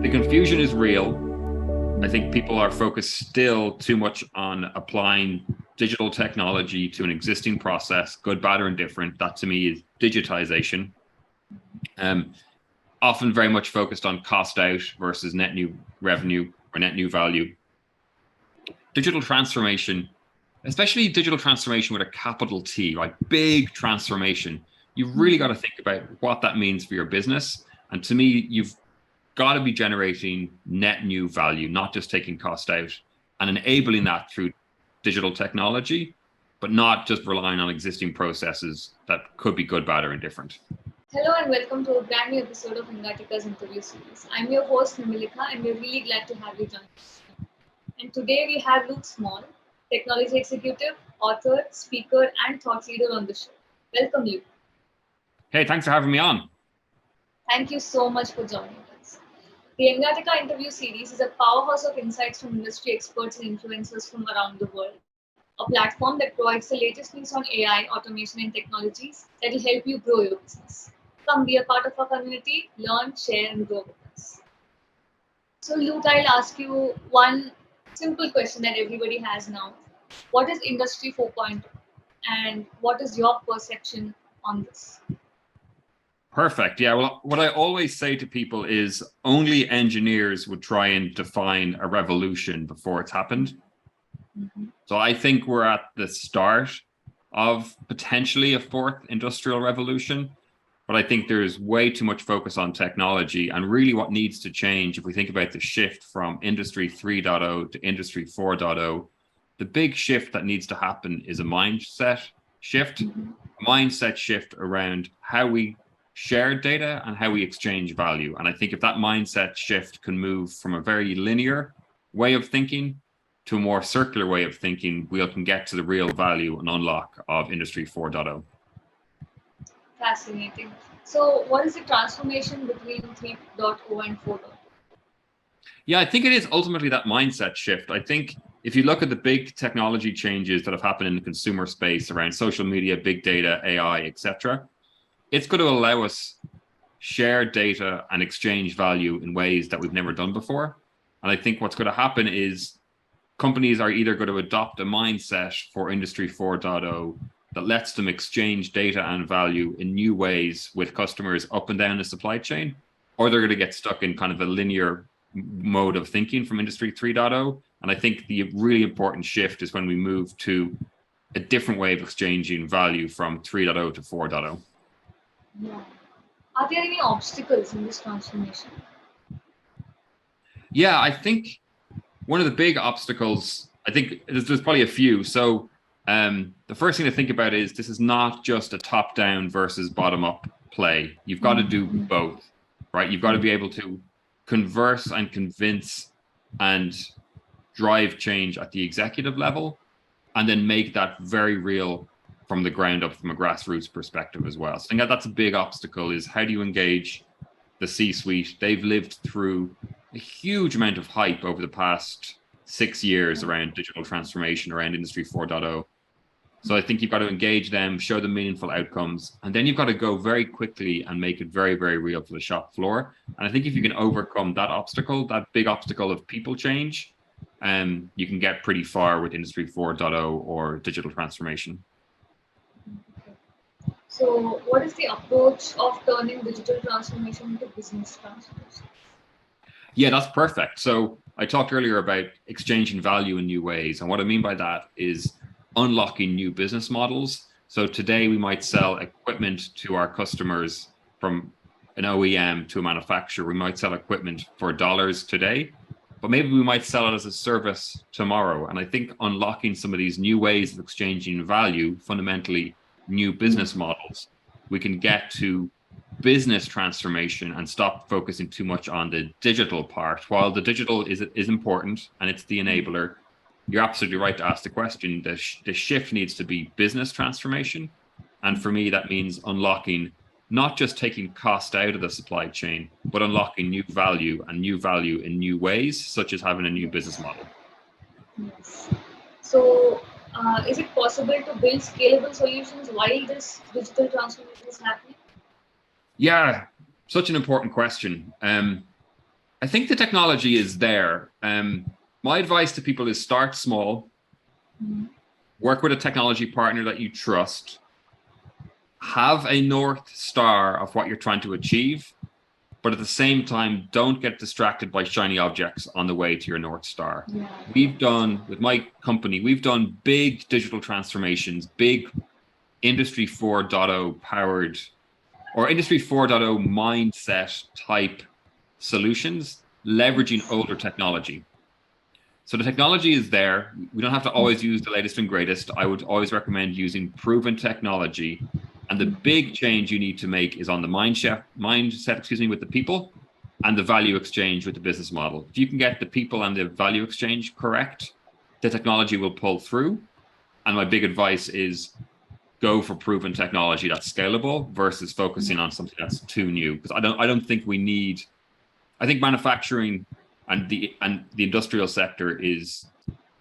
The confusion is real. I think people are focused still too much on applying digital technology to an existing process, good, bad, or indifferent. That to me is digitization. Often very much focused on cost out versus net new revenue or net new value. Digital transformation, especially digital transformation with a capital T, like big transformation, you've really got to think about what that means for your business. And to me, you've got to be generating net new value, not just taking cost out, and enabling that through digital technology, but not just relying on existing processes that could be good, bad, or indifferent. Hello and welcome to a brand new episode of Engatica's interview series. I'm your host Nimilika and we're really glad to have you join us. And today we have Luke Smaul, technology executive, author, speaker, and thought leader on the show. Welcome, Luke. Hey, thanks for having me on. Thank you so much for joining us. The Engatica interview series is a powerhouse of insights from industry experts and influencers from around the world. A platform that provides the latest news on AI, automation, and technologies that will help you grow your business. Come be a part of our community, learn, share, and grow with us. So, Luke, I'll ask you one simple question that everybody has now. What is Industry 4.0 and what is your perception on this? Perfect. Yeah, well, what I always say to people is only engineers would try and define a revolution before it's happened. So I think we're at the start of potentially a fourth industrial revolution, but I think there's way too much focus on technology, and really what needs to change, if we think about the shift from Industry 3.0 to Industry 4.0, the big shift that needs to happen is a mindset shift, around how we share data and how we exchange value. And I think if that mindset shift can move from a very linear way of thinking to a more circular way of thinking, we can get to the real value and unlock of Industry 4.0. Fascinating. So what is the transformation between 3.0 and 4.0? Yeah, I think it is ultimately that mindset shift. I think if you look at the big technology changes that have happened in the consumer space around social media, big data, AI, etc., it's going to allow us share data and exchange value in ways that we've never done before. And I think what's going to happen is companies are either going to adopt a mindset for Industry 4.0 that lets them exchange data and value in new ways with customers up and down the supply chain, or they're going to get stuck in kind of a linear mode of thinking from Industry 3.0. And I think the really important shift is when we move to a different way of exchanging value from 3.0 to 4.0. Yeah. Are there any obstacles in this transformation? Yeah, I think one of the big obstacles, I think there's probably a few. So the first thing to think about is this is not just a top-down versus bottom-up play. You've got to do both, right? You've got to be able to converse and convince and drive change at the executive level, and then make that very real from the ground up, from a grassroots perspective as well. So I think that's a big obstacle, is how do you engage the C-suite? They've lived through a huge amount of hype over the past 6 years around digital transformation, around Industry 4.0. So I think you've got to engage them, show them meaningful outcomes, and then you've got to go very quickly and make it very, very real for the shop floor. And I think if you can overcome that obstacle, that big obstacle of people change, you can get pretty far with Industry 4.0 or digital transformation. So what is the approach of turning digital transformation into business transformation? Yeah, that's perfect. So I talked earlier about exchanging value in new ways. And what I mean by that is unlocking new business models. So today we might sell equipment to our customers from an OEM to a manufacturer. We might sell equipment for dollars today, but maybe we might sell it as a service tomorrow. And I think unlocking some of these new ways of exchanging value, fundamentally new business models, we can get to business transformation and stop focusing too much on the digital part. While the digital is important and it's the enabler, you're absolutely right to ask the question. The shift needs to be business transformation. And for me, that means unlocking, not just taking cost out of the supply chain, but unlocking new value in new ways, such as having a new business model. Yes. So is it possible to build scalable solutions while this digital transformation is happening? Yeah, such an important question. I think the technology is there. My advice to people is start small, work with a technology partner that you trust, have a North Star of what you're trying to achieve, but at the same time, don't get distracted by shiny objects on the way to your North Star. Yeah. With my company, we've done big digital transformations, big Industry 4.0 powered or Industry 4.0 mindset type solutions, leveraging older technology. So the technology is there. We don't have to always use the latest and greatest. I would always recommend using proven technology. And the big change you need to make is on the mindset, with the people and the value exchange with the business model. If you can get the people and the value exchange correct, the technology will pull through. And my big advice is go for proven technology that's scalable versus focusing on something that's too new. Because I don't think we need. I think manufacturing and the industrial sector is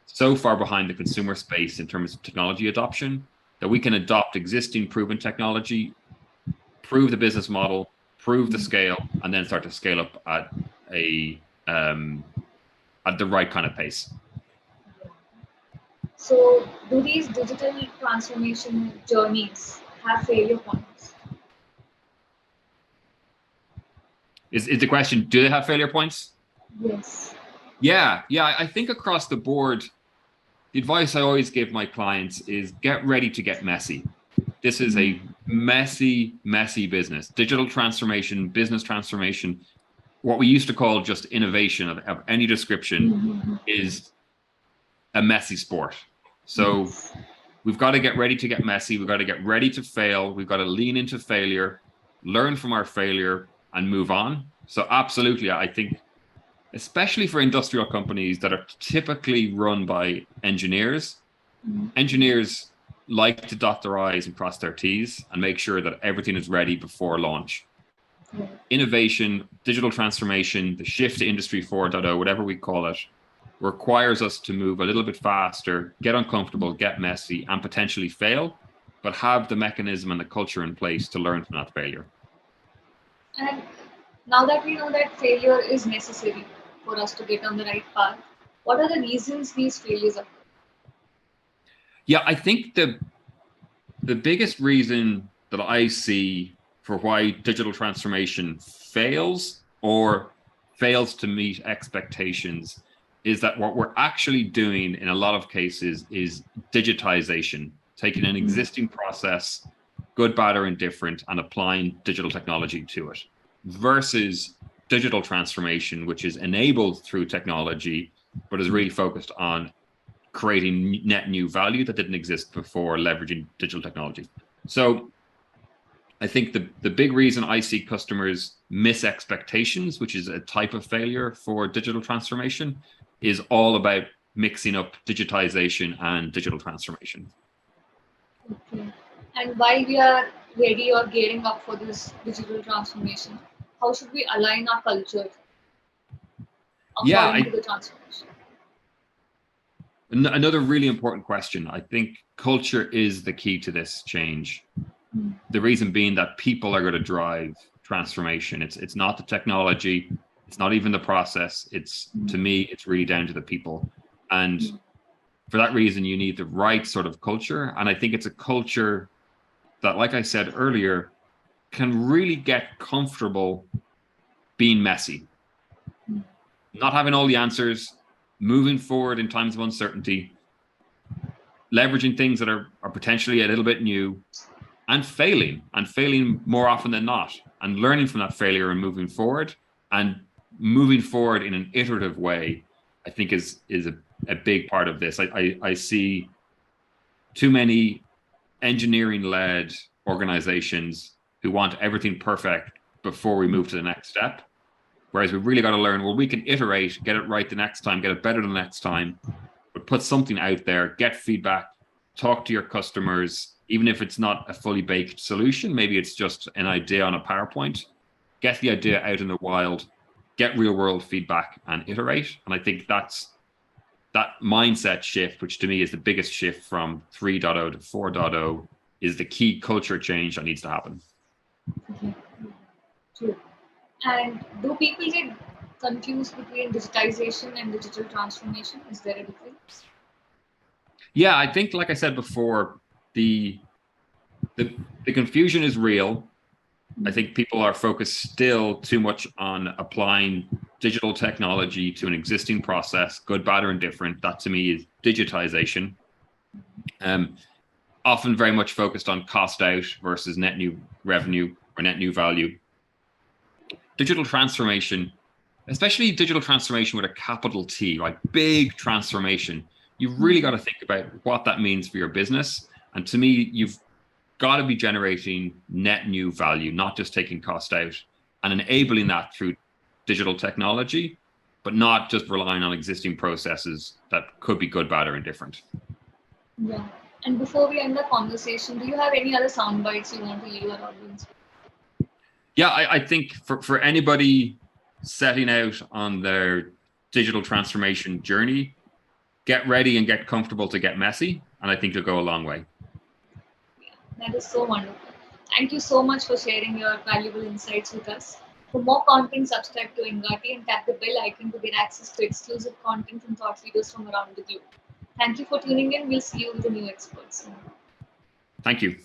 so far behind the consumer space in terms of technology adoption that we can adopt existing proven technology, prove the business model, prove the scale, and then start to scale up at the right kind of pace. So, do these digital transformation journeys have failure points? Is the question, do they have failure points? Yes. Yeah. I think across the board, the advice I always give my clients is get ready to get messy. This is a messy business. Digital transformation, business transformation, what we used to call just innovation of any description is a messy sport. So we've got to get ready to get messy. We've got to get ready to fail. We've got to lean into failure, learn from our failure, and move on. So absolutely, I think, especially for industrial companies that are typically run by engineers, engineers like to dot their I's and cross their T's and make sure that everything is ready before launch. Innovation, digital transformation, the shift to Industry 4.0, whatever we call it, requires us to move a little bit faster, get uncomfortable, get messy, and potentially fail, but have the mechanism and the culture in place to learn from that failure. And now that we know that failure is necessary for us to get on the right path, what are the reasons these failures occur? Yeah, I think the biggest reason that I see for why digital transformation fails or fails to meet expectations is that what we're actually doing in a lot of cases is digitization, taking an existing process, good, bad, or indifferent, and applying digital technology to it, versus digital transformation, which is enabled through technology, but is really focused on creating net new value that didn't exist before, leveraging digital technology. So I think the big reason I see customers miss expectations, which is a type of failure for digital transformation, is all about mixing up digitization and digital transformation. Okay. And while we are ready or gearing up for this digital transformation, how should we align our culture according to the transformation? Another really important question. I think culture is the key to this change. The reason being that people are going to drive transformation. It's not the technology. It's not even the process. To me, it's really down to the people. And for that reason, you need the right sort of culture. And I think it's a culture that, like I said earlier, can really get comfortable being messy, not having all the answers, moving forward in times of uncertainty, leveraging things that are potentially a little bit new, and failing more often than not, and learning from that failure and moving forward in an iterative way, I think is a big part of this. I see too many engineering-led organizations who want everything perfect before we move to the next step. Whereas we've really got to learn, well, we can iterate, get it right the next time, get it better the next time, but put something out there, get feedback, talk to your customers, even if it's not a fully baked solution, maybe it's just an idea on a PowerPoint, get the idea out in the wild, get real world feedback and iterate. And I think that mindset shift, which to me is the biggest shift from 3.0 to 4.0, is the key culture change that needs to happen. True. And do people get confused between digitization and digital transformation? Is there a difference? Yeah, I think, like I said before, the confusion is real. I think people are focused still too much on applying digital technology to an existing process, good, bad, or indifferent. That to me is digitization. Often very much focused on cost out versus net new revenue or net new value. Digital transformation, especially digital transformation with a capital T, like big transformation, you've really got to think about what that means for your business. And to me, you've got to be generating net new value, not just taking cost out, and enabling that through digital technology, but not just relying on existing processes that could be good, bad, or indifferent. Yeah. And before we end the conversation, do you have any other sound bites you want to leave our audience with? Yeah, I think for anybody setting out on their digital transformation journey, get ready and get comfortable to get messy. And I think you'll go a long way. That is so wonderful. Thank you so much for sharing your valuable insights with us. For more content, subscribe to Engati and tap the bell icon to get access to exclusive content from thought leaders from around the globe. Thank you for tuning in. We'll see you with the new experts soon. Thank you.